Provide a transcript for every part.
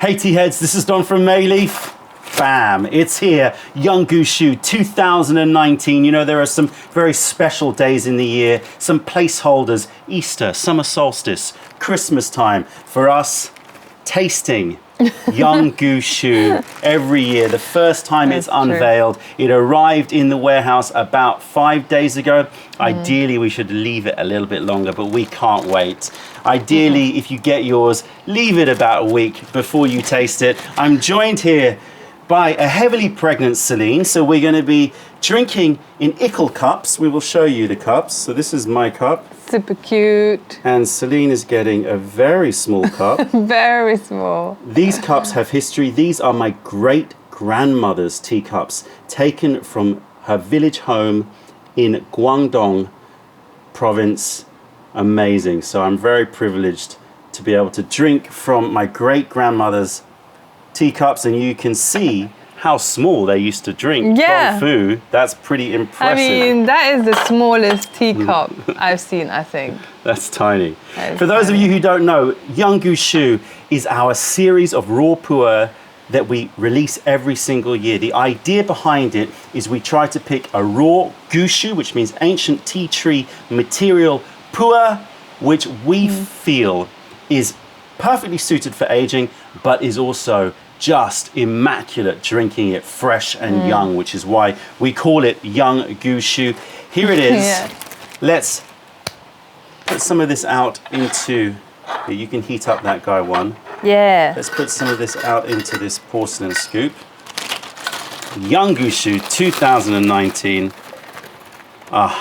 Hey tea heads, this is Don from Mayleaf. Bam, it's here. Young Gushu 2019. You know, there are some very special days in the year, some placeholders, Easter, summer solstice, Christmas time. For us, tasting Young Gushu every year. The first time it's unveiled, it arrived in the warehouse about 5 days ago. Ideally, we should leave it a little bit longer, but we can't wait. Ideally, if you get yours, leave it about a week before you taste it. I'm joined here by a heavily pregnant Celine. So we're going to be drinking in ickle cups. We will show you the cups. So this is my cup. Super cute. And Celine is getting a very small cup. Very small. These cups have history. These are my great-grandmother's teacups, taken from her village home in Guangdong province. Amazing. So I'm very privileged to be able to drink from my great-grandmother's teacups, and you can see how small they used to drink tofu. That's pretty impressive. I mean, that is the smallest teacup I've seen, I think. That's tiny. For those of you who don't know, Young Gushu is our series of raw pu'er that we release every single year. The idea behind it is we try to pick a raw Gushu, which means ancient tea tree material pu'er, which we feel is perfectly suited for aging, but is also just immaculate drinking it fresh and young, which is why we call it Young Gushu. Here it is. Let's put some of this out into, you can heat up that guy one. Let's put some of this out into this porcelain scoop. Young Gushu 2019. A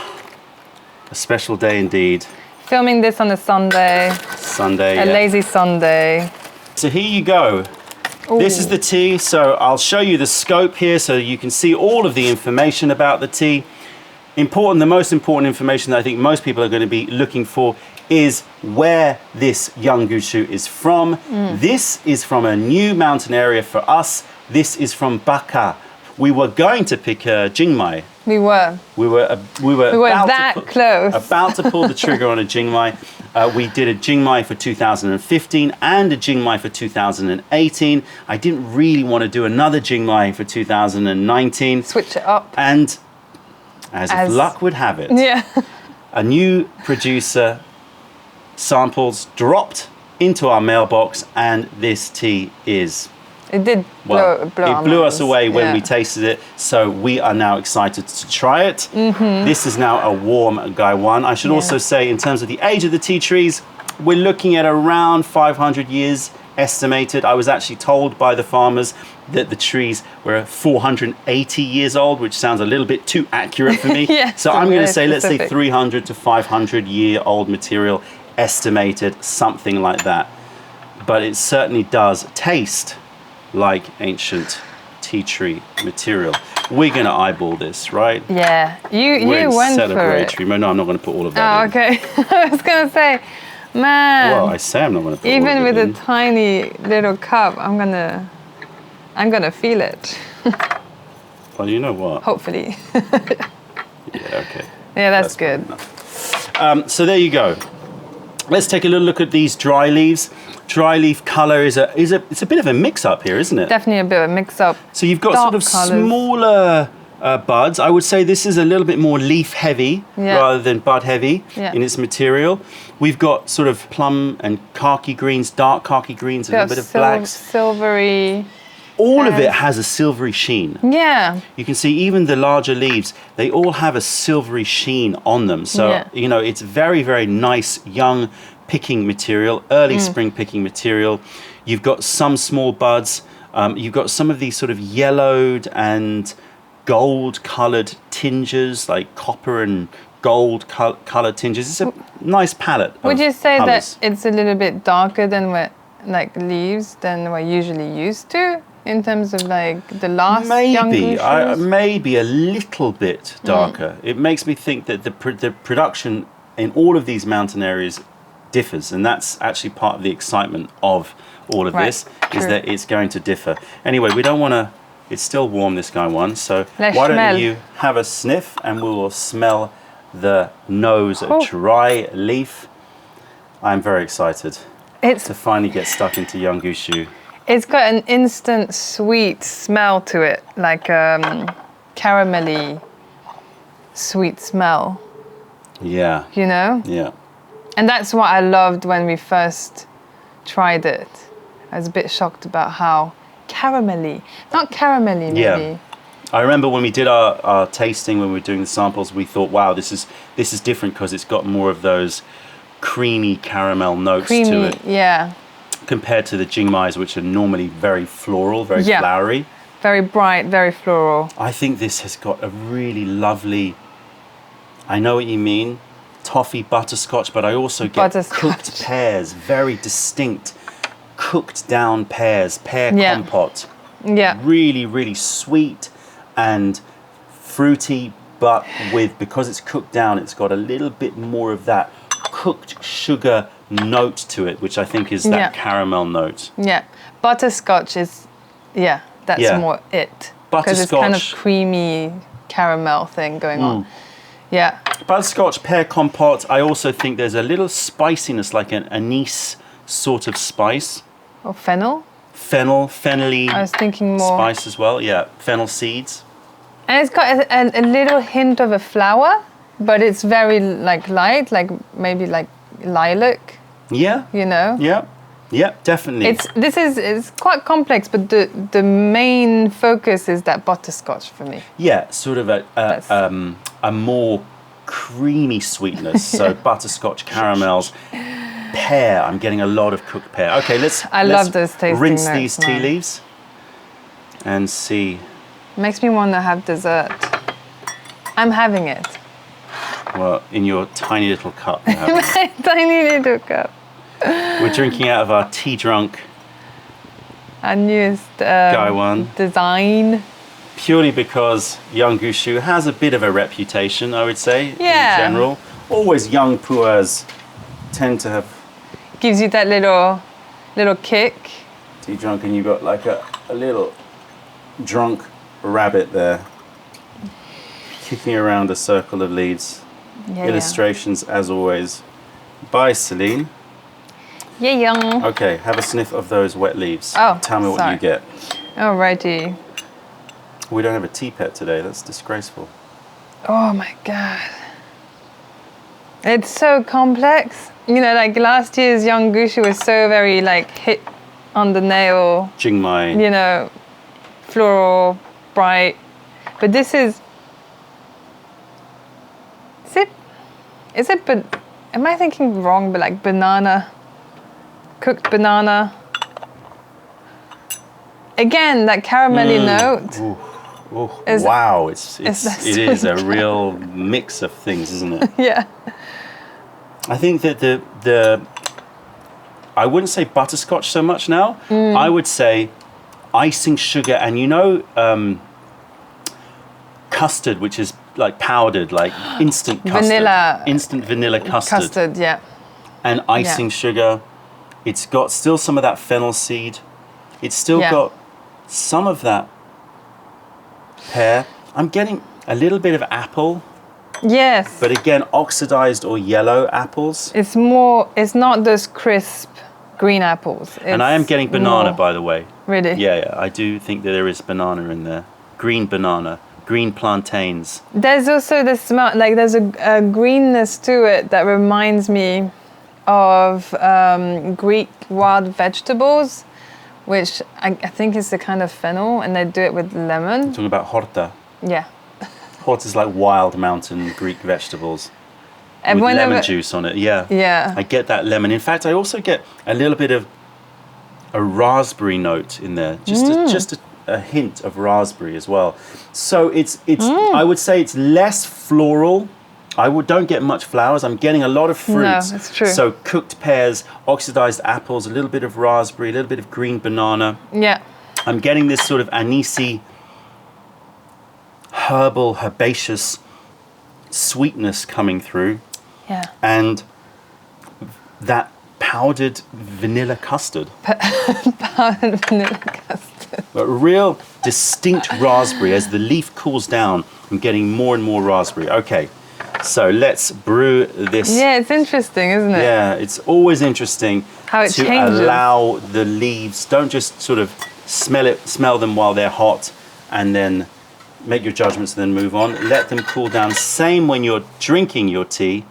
special day indeed. Filming this on a Sunday. A lazy Sunday. So here you go. Ooh. This is the tea. So I'll show you the scope here so you can see all of the information about the tea. The most important information that I think most people are going to be looking for is where this Young Gushu is from. This is from a new mountain area for us. This is from Baka. We were going to pick Jing Mai. We were about to pull the trigger on a Jing Mai. We did a Jing Mai for 2015 and a Jing Mai for 2018. I didn't really want to do another Jing Mai for 2019. Switch it up. And as if luck would have it, a new producer samples dropped into our mailbox, and this tea is... It did blew us away when we tasted it, so we are now excited to try it. This is now a warm Guy 1. I should also say, in terms of the age of the tea trees, we're looking at around 500 years estimated. I was actually told by the farmers that the trees were 480 years old, which sounds a little bit too accurate for me. So I'm going to say, let's say 300 to 500 year old material estimated, something like that. But it certainly does taste like ancient tea tree material. We're going to eyeball this, right? Yeah, you went for it. No, I'm not going to put all of that in. Okay. I was going to say, man. Well, I say I'm not going to put all of it in. Even with a tiny little cup, I'm gonna feel it. Well, you know what? Hopefully. Okay. Yeah, that's good. So there you go. Let's take a little look at these dry leaves. Dry leaf color it's a bit of a mix-up here, isn't it? Definitely a bit of a mix-up. So you've got sort of smaller buds. I would say this is a little bit more leaf heavy rather than bud heavy in its material. We've got sort of plum and khaki greens, dark khaki greens, a little bit of blacks. Silvery. All of it has a silvery sheen. Yeah. You can see even the larger leaves, they all have a silvery sheen on them. So, you know, it's very, very nice young picking material, early spring picking material. You've got some small buds. You've got some of these sort of yellowed and gold colored tinges, like copper and gold colored tinges. It's a nice palette. Would you say that it's a little bit darker than what, like, leaves than we're usually used to? In terms of like the last Young Gushus? Maybe a little bit darker. It makes me think that the production in all of these mountain areas differs, and that's actually part of the excitement of all of this, is that it's going to differ. Anyway, we don't want to, it's still warm, this Guy 1, so why don't you have a sniff and we will smell the nose dry leaf. I'm very excited to finally get stuck into Young Gushu. It's got an instant sweet smell to it, like caramelly sweet smell. Yeah. You know? Yeah. And that's what I loved when we first tried it. I was a bit shocked about how caramelly, not caramelly maybe. Yeah. I remember when we did our tasting, when we were doing the samples, we thought, wow, this is different because it's got more of those creamy caramel notes to it. Yeah. Compared to the Jing Mai's, which are normally very floral, very flowery. Very bright, very floral. I think this has got a really lovely, I know what you mean, toffee butterscotch, but I also get cooked pears, very distinct, cooked down pears, pear compote. Yeah. Really, really sweet and fruity, but because it's cooked down, it's got a little bit more of that cooked sugar note to it, which I think is that caramel note. Yeah. Butterscotch is, that's more it. Because it's kind of creamy caramel thing going on. Yeah. Butterscotch, pear compote. I also think there's a little spiciness, like an anise sort of spice. Or fennel? Fennel-y. I was thinking more spice as well. Yeah, fennel seeds. And it's got a little hint of a flower, but it's very like light, like maybe like lilac. Yeah. You know? Yeah. Yeah, definitely. It's quite complex, but the main focus is that butterscotch for me. Yeah, sort of a more creamy sweetness. So butterscotch, caramels, pear. I'm getting a lot of cooked pear. Okay, let's love those tasting rinse notes, these tea leaves and see. Makes me want to have dessert. I'm having it. Well, in your tiny little cup. You're having it. My tiny little cup. We're drinking out of our tea drunk. Our newest Gaiwan design. Purely because Young Gushu has a bit of a reputation, I would say, in general. Always young pu'ers tend to have... Gives you that little kick. Tea drunk, and you've got like a little drunk rabbit there. Kicking around a circle of leaves. Illustrations, as always, by Celine. Yeah, young. Okay, have a sniff of those wet leaves. Oh, tell me what you get. Alrighty. We don't have a tea pet today. That's disgraceful. Oh my god. It's so complex. You know, like last year's Young Gushu was so very like hit on the nail. Jing Mai. You know, floral, bright. But this is it, but am I thinking wrong, but like banana, cooked banana. Again, that caramelly note. Ooh, wow, it is a real mix of things, isn't it? Yeah. I think that the I wouldn't say butterscotch so much now. I would say icing sugar, and custard, which is like powdered, like instant custard. Instant vanilla custard. Custard, yeah. And icing sugar. It's got still some of that fennel seed. It's still got some of that pear. I'm getting a little bit of apple. Yes. But again, oxidized or yellow apples. It's not those crisp green apples. And I am getting banana, by the way. Really? Yeah, I do think that there is banana in there. Green banana, green plantains. There's also the smell, like there's a greenness to it that reminds me of Greek wild vegetables, which I think is the kind of fennel, and they do it with lemon. You're talking about horta. Yeah. Horta is like wild mountain Greek vegetables. And with lemon juice on it, Yeah. I get that lemon. In fact, I also get a little bit of a raspberry note in there. Just a hint of raspberry as well. So it's I would say it's less floral. Don't get much flowers. I'm getting a lot of fruits. No, it's true. So cooked pears, oxidized apples, a little bit of raspberry, a little bit of green banana. Yeah. I'm getting this sort of anisey, herbal, herbaceous sweetness coming through. Yeah. And that powdered vanilla custard. Powdered vanilla custard. A real distinct raspberry. As the leaf cools down, I'm getting more and more raspberry. Okay, so let's brew this. Yeah, it's interesting, isn't it? Yeah, it's always interesting. How it to changes. allow the leaves, don't just sort of smell them while they're hot and then make your judgments and then move on. Let them cool down. Same when you're drinking your tea.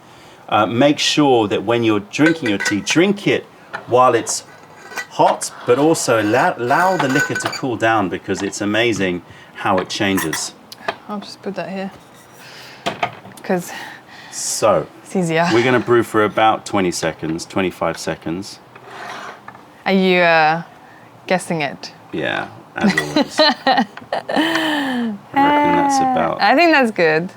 Make sure that when you're drinking your tea, drink it while it's hot, but also allow the liquor to cool down, because it's amazing how it changes. I'll just put that here because So it's easier. we're going to brew for about 20 seconds, 25 seconds. Are you guessing it? Yeah, as always. I reckon I think that's good.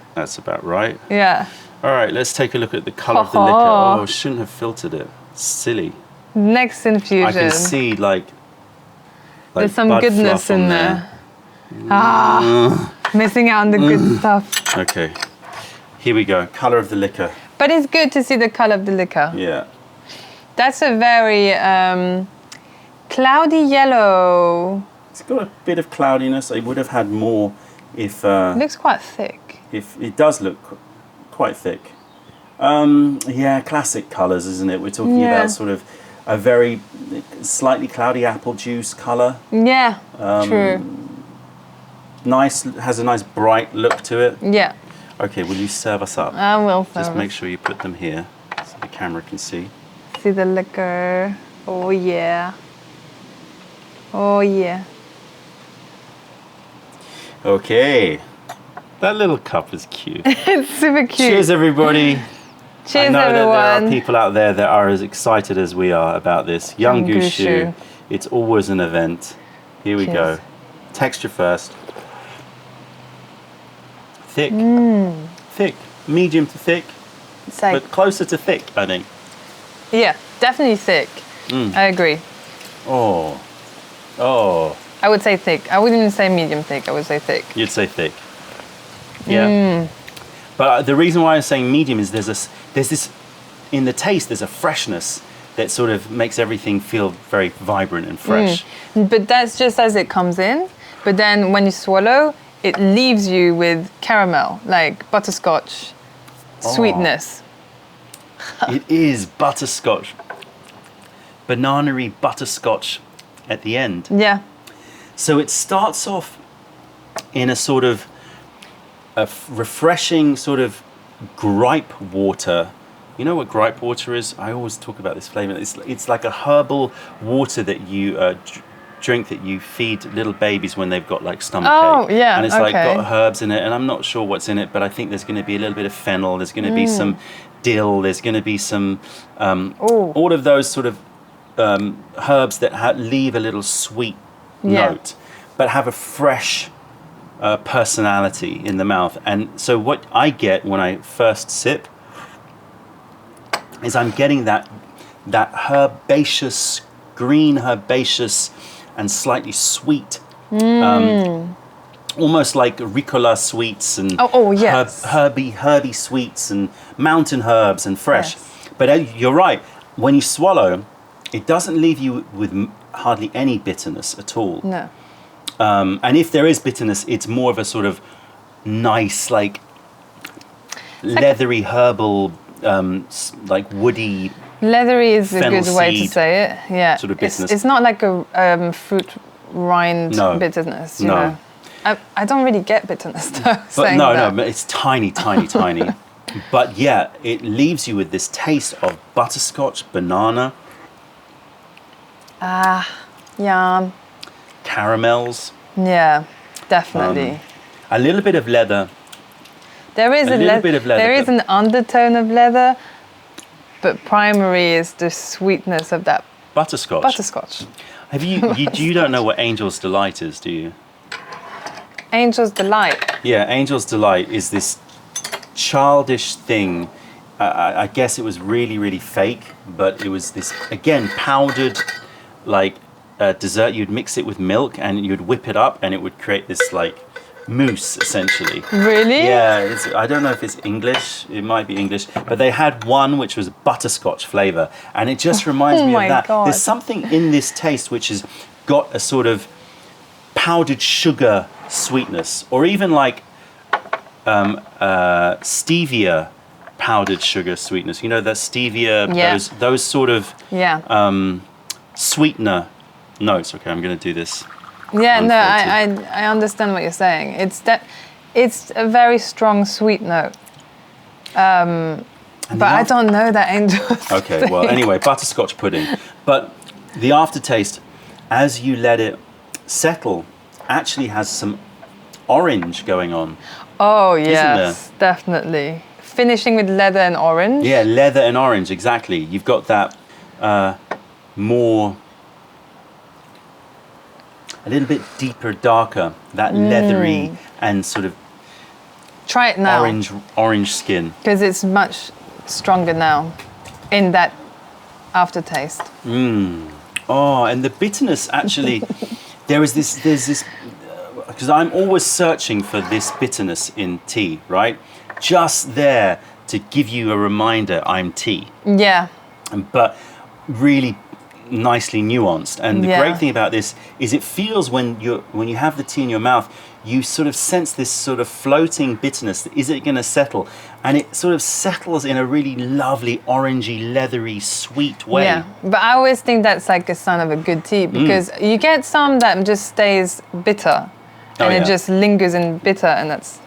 right. Yeah. All right, let's take a look at the color of the liquor. Oh, I shouldn't have filtered it. Silly. Next infusion. I can see like there's some bud goodness fluff in on there. Missing out on the good stuff. Okay, here we go. Color of the liquor. But it's good to see the color of the liquor. Yeah. That's a very cloudy yellow. It's got a bit of cloudiness. I would have had more if. It looks quite thick. If it does look quite thick. Yeah, classic colors, isn't it? We're talking Yeah. about sort of a very slightly cloudy apple juice color. Yeah, true. Nice, has a nice bright look to it. Yeah, Okay, will you serve us up? I will. Just make sure you put them here so the camera can see. See the liquor. Oh yeah. Oh yeah. Okay. That little cup is cute. It's super cute. Cheers, everybody. Cheers, I know that there are everyone. people out there that are as excited as we are about this. Young Young Gushu. Gushu. It's always an event. Here we Cheers. go. Texture first. Thick. Thick. Medium to thick, It's like, but closer to thick, I think. yeah, definitely thick. I agree. Oh. Oh. I would say thick. I wouldn't even say medium thick. I would say thick. You'd say thick. Yeah. But the reason why I'm saying medium is there's this, in the taste, there's a freshness that sort of makes everything feel very vibrant and fresh. But that's just as it comes in. But then when you swallow, it leaves you with caramel, like butterscotch, sweetness. It is butterscotch. Banana-y butterscotch at the end. Yeah. So it starts off in a sort of refreshing sort of gripe water. You know what gripe water is? I always talk about this flavor. It's like a herbal water that you drink, that you feed little babies when they've got like stomachache. Oh, yeah, And it's like okay. got herbs in it, and I'm not sure what's in it, but I think there's going to be a little bit of fennel. There's going to be some dill. There's going to be some all of those sort of herbs that leave a little sweet note, but have a fresh personality in the mouth. And so what I get when I first sip is I'm getting that herbaceous, green herbaceous and slightly sweet, almost like ricola sweets and yes. herby sweets and mountain herbs and fresh. Yes. But you're right, when you swallow, it doesn't leave you with hardly any bitterness at all. No. And if there is bitterness, it's more of a sort of nice, like leathery, herbal, like woody. Leathery is a fennel good way to seed say it. Yeah. sort of bitterness. It's not like a fruit rind bitterness. You know. I don't really get bitterness though. But no, but it's tiny, tiny, tiny. But yeah, it leaves you with this taste of butterscotch, banana, Yum. caramels, Yeah, definitely. a little bit of leather. There is a little bit of leather, There is but- an undertone of leather, but primary is the sweetness of that Butterscotch. butterscotch. Have you don't know what Angel's Delight is, do you? Angel's Delight. Yeah, Angel's Delight is this childish thing. I guess it was really, really fake, but it was this, again, powdered, like, dessert. You'd mix it with milk and you'd whip it up and it would create this, like, mousse, essentially. Really? Yeah, I don't know if it's English. It might be English. But they had one which was butterscotch flavour. And it just reminds me my of that. God. There's something in this taste which has got a sort of powdered sugar sweetness, or even like stevia powdered sugar sweetness. You know, the stevia, Yeah. those sort of Yeah. sweetener notes. Okay, I'm going to do this. Yeah, no, unfiltered. I understand what you're saying. It's a very strong sweet note. But I don't know that angel. Okay, well, anyway, butterscotch pudding. But the aftertaste, as you let it settle, actually has some orange going on. Oh, Isn't yes, definitely. Finishing with leather and orange. Yeah, leather and orange, exactly. You've got that more, a little bit deeper, darker, that leathery and sort of Try it now. orange skin. Because it's much stronger now in that aftertaste. Oh, and the bitterness actually, there's this, because I'm always searching for this bitterness in tea, right? Just there to give you a reminder I'm tea. Yeah. But really nicely nuanced. And the Yeah. great thing about this is it feels when you have the tea in your mouth, you sort of sense this sort of floating bitterness. Is it going to settle? And it sort of settles in a really lovely, orangey, leathery, sweet way. Yeah, but I always think that's like a sign of a good tea because you get some that just stays bitter and it just lingers in bitter and that's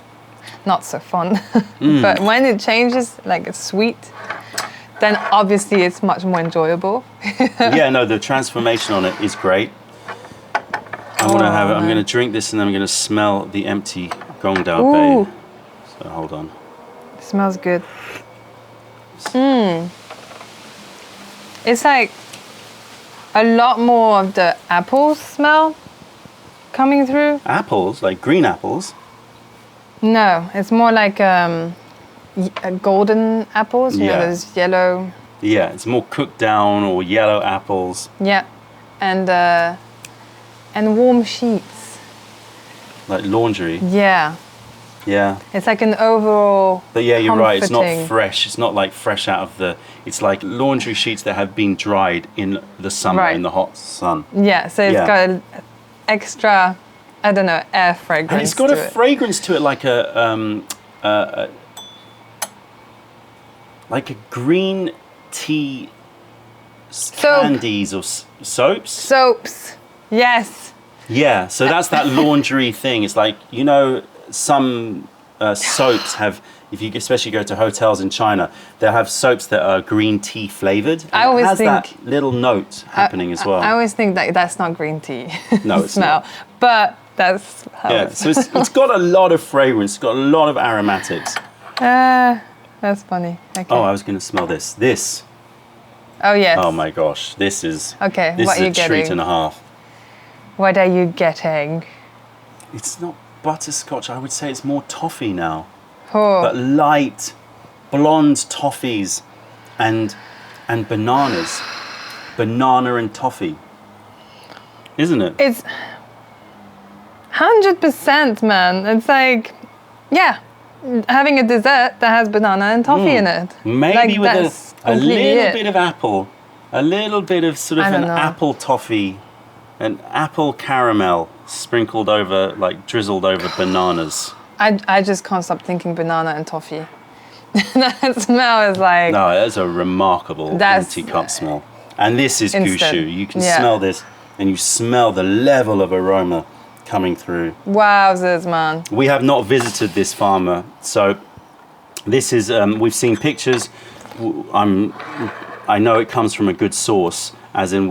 not so fun. But when it changes, like it's sweet, then obviously it's much more enjoyable. Yeah, no, the transformation on it is great. I'm going to drink this and then I'm going to smell the empty Gong Dao Ooh. Bei. So hold on. It smells good. It's like a lot more of the apple smell coming through. Apples, like green apples. No, it's more like golden apples, you know, Yeah. those yellow. Yeah, it's more cooked down or yellow apples. Yeah, and warm sheets. Like laundry. Yeah, Yeah. it's like an overall. But yeah, you're right. It's not comforting. fresh. It's not like fresh out of the. It's like laundry sheets that have been dried in the summer Right. in the hot sun. Yeah, so it's Yeah. got an extra, I don't know, air fragrance. And it's got to a it. fragrance to it, like a green tea candies or soaps. Soaps. Yes. Yeah, so that's that laundry thing. It's like, you know, some soaps have, if you especially go to hotels in China, they'll have soaps that are green tea flavored. And I always it has think- that little note happening as well. I always think that that's not green tea. No, it's smell, not. but that's how Yeah, it's. so it's got a lot of fragrance. It's got a lot of aromatics. That's funny. Okay. Oh, I was going to smell this. This. Oh yes. Oh my gosh, this is. Okay, This what is are a you treat getting? and a half. What are you getting? It's not butterscotch. I would say it's more toffee now, Oh, but light, blonde toffees, and bananas, banana and toffee. Isn't it? it's 100%, man. It's like, yeah, having a dessert that has banana and toffee in it. Maybe Like, with that's a completely little it. bit of apple, a little bit of sort of I an don't know. apple toffee, an apple caramel sprinkled over, like drizzled over bananas. I just can't stop thinking banana and toffee. That smell is like, No, that's a remarkable That's- empty cup smell. And this is Instant. Gushu. You can Yeah. smell this, and you smell the level of aroma coming through. wowzers, man. We have not visited this farmer, so this is. We've seen pictures. I know it comes from a good source, as in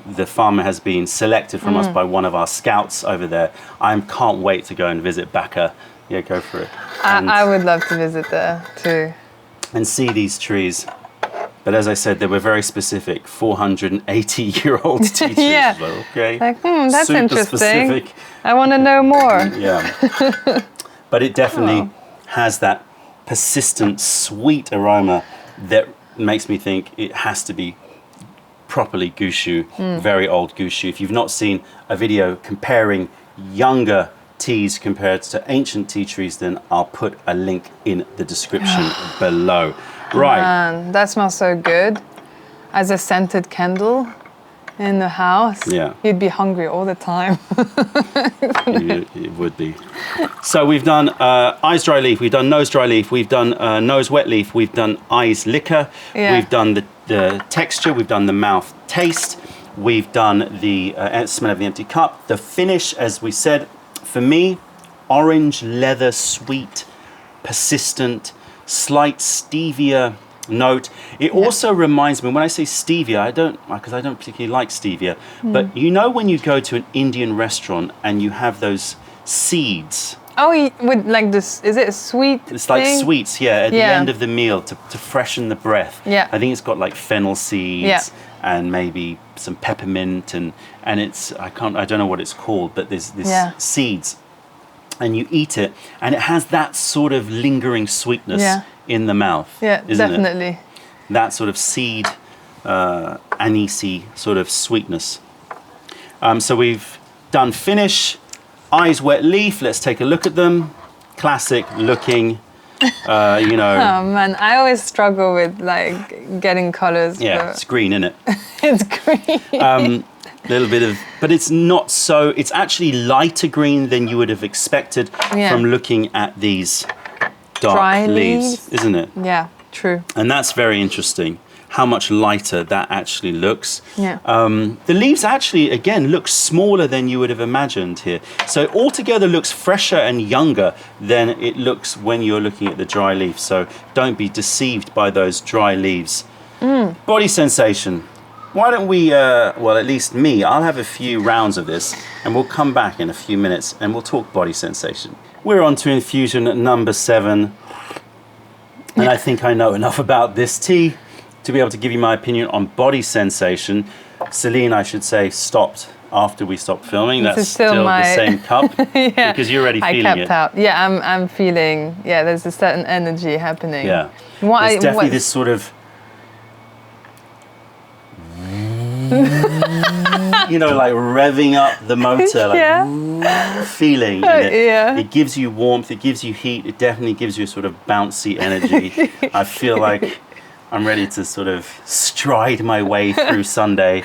the farmer has been selected from us by one of our scouts over there. I can't wait to go and visit Baka. Yeah, go for it. I would love to visit there too. And see these trees. But as I said, they were very specific. 480-year-old tea trees. Yeah. Like, okay. Like, that's Super interesting. specific. I want to know more. Yeah. But it definitely has that persistent, sweet aroma that makes me think it has to be properly Gushu, very old Gushu. If you've not seen a video comparing younger teas compared to ancient tea trees, then I'll put a link in the description below. Right. Man, that smells so good. As a scented candle. in the house, Yeah. you'd be hungry all the time. It would be. So we've done eyes dry leaf, we've done nose dry leaf, we've done nose wet leaf, we've done eyes liquor, Yeah. we've done the texture, we've done the mouth taste, we've done the smell of the empty cup. The finish, as we said, for me, orange leather, sweet, persistent, slight stevia note. It also reminds me, when I say stevia, because I don't particularly like stevia, but you know when you go to an Indian restaurant and you have those seeds. Oh, with like this, is it a sweet It's like thing? sweets, yeah, at the Yeah. end of the meal to freshen the breath. Yeah. I think it's got like fennel seeds Yeah. and maybe some peppermint and it's I don't know what it's called, but there's this Yeah. seeds. And you eat it and it has that sort of lingering sweetness Yeah. in the mouth. Yeah, isn't definitely. it? That sort of seed anisey sort of sweetness. So we've done finish, eyes wet leaf. Let's take a look at them. Classic looking, you know. Oh man, I always struggle with like getting colors. Yeah, it's green, isn't it? It's green. Little bit of, but it's not so. It's actually lighter green than you would have expected Yeah. from looking at these dark Dry leaves, leaves. isn't it? Yeah, true. And that's very interesting. How much lighter that actually looks. Yeah. The leaves actually, again, look smaller than you would have imagined here. So altogether looks fresher and younger than it looks when you're looking at the dry leaf. So don't be deceived by those dry leaves. Body sensation. Why don't we, well, at least me, I'll have a few rounds of this and we'll come back in a few minutes and we'll talk body sensation. We're on to infusion number 7. And I think I know enough about this tea to be able to give you my opinion on body sensation. Celine, I should say, stopped after we stopped filming. This That's is still the my- same cup Yeah. because you're already I feeling kept it. out. Yeah, I'm feeling. Yeah, there's a certain energy happening. Yeah. Why? There's definitely what- this sort of, you know, like revving up the motor, like Yeah. feeling in it. Yeah. It gives you warmth, it gives you heat, it definitely gives you a sort of bouncy energy. I feel like I'm ready to sort of stride my way through Sunday.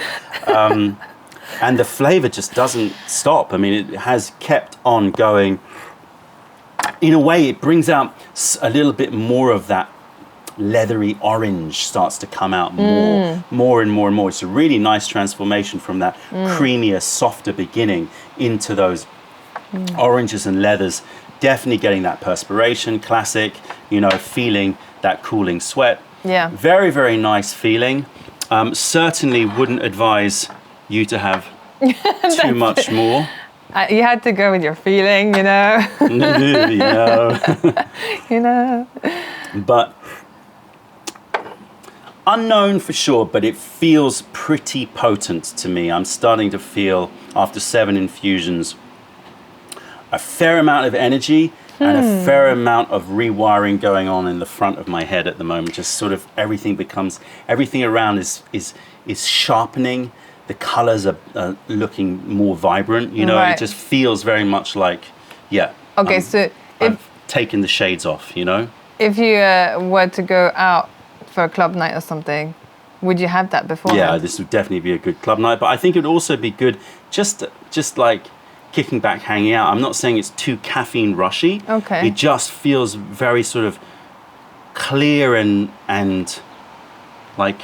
And the flavor just doesn't stop. I mean, it has kept on going. In a way, it brings out a little bit more of that leathery orange starts to come out more and more. It's a really nice transformation from that creamier, softer beginning into those oranges and leathers. Definitely getting that perspiration, classic, you know, feeling that cooling sweat. Yeah. Very, very nice feeling. Certainly wouldn't advise you to have too much more. You had to go with your feeling, you know. You know. You know. But unknown for sure, but it feels pretty potent to me. I'm starting to feel, after 7 infusions, a fair amount of energy and a fair amount of rewiring going on in the front of my head at the moment. Just sort of everything around is sharpening. The colors are looking more vibrant, you know. Right. It just feels very much like, yeah. Okay, so I've taken the shades off, you know. if you were to go out for a club night or something, would you have that before? Yeah, this would definitely be a good club night, but I think it would also be good just like kicking back, hanging out. I'm not saying it's too caffeine rushy. Okay. It just feels very sort of clear and like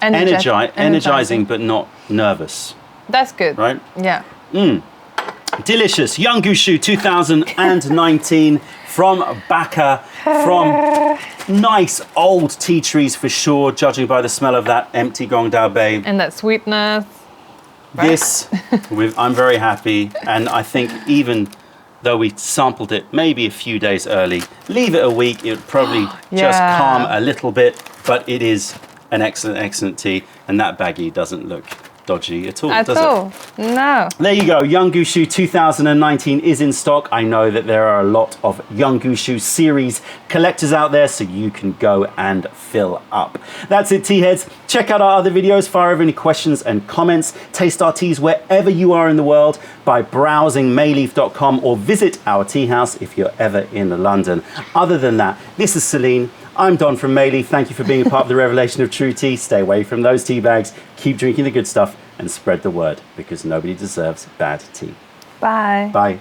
energizing, but not nervous, That's good. right? Yeah. Delicious. Young Gushu 2019 from Baka, from nice old tea trees for sure, judging by the smell of that empty Gong Dao Bay. And that sweetness. Right. This, I'm very happy, and I think even though we sampled it maybe a few days early, leave it a week, it would probably just Yeah. calm a little bit, but it is an excellent tea, and that baggie doesn't look dodgy at all, At does all. No. There you go. Young Gushu 2019 is in stock. I know that there are a lot of Young Gushu series collectors out there, so you can go and fill up. That's it, tea heads. Check out our other videos. Fire over any questions and comments. Taste our teas wherever you are in the world by browsing mayleaf.com or visit our tea house if you're ever in London. Other than that, this is Celine. I'm Don from Mayleaf. Thank you for being a part of the revelation of true tea. Stay away from those tea bags. Keep drinking the good stuff and spread the word, because nobody deserves bad tea. Bye. Bye.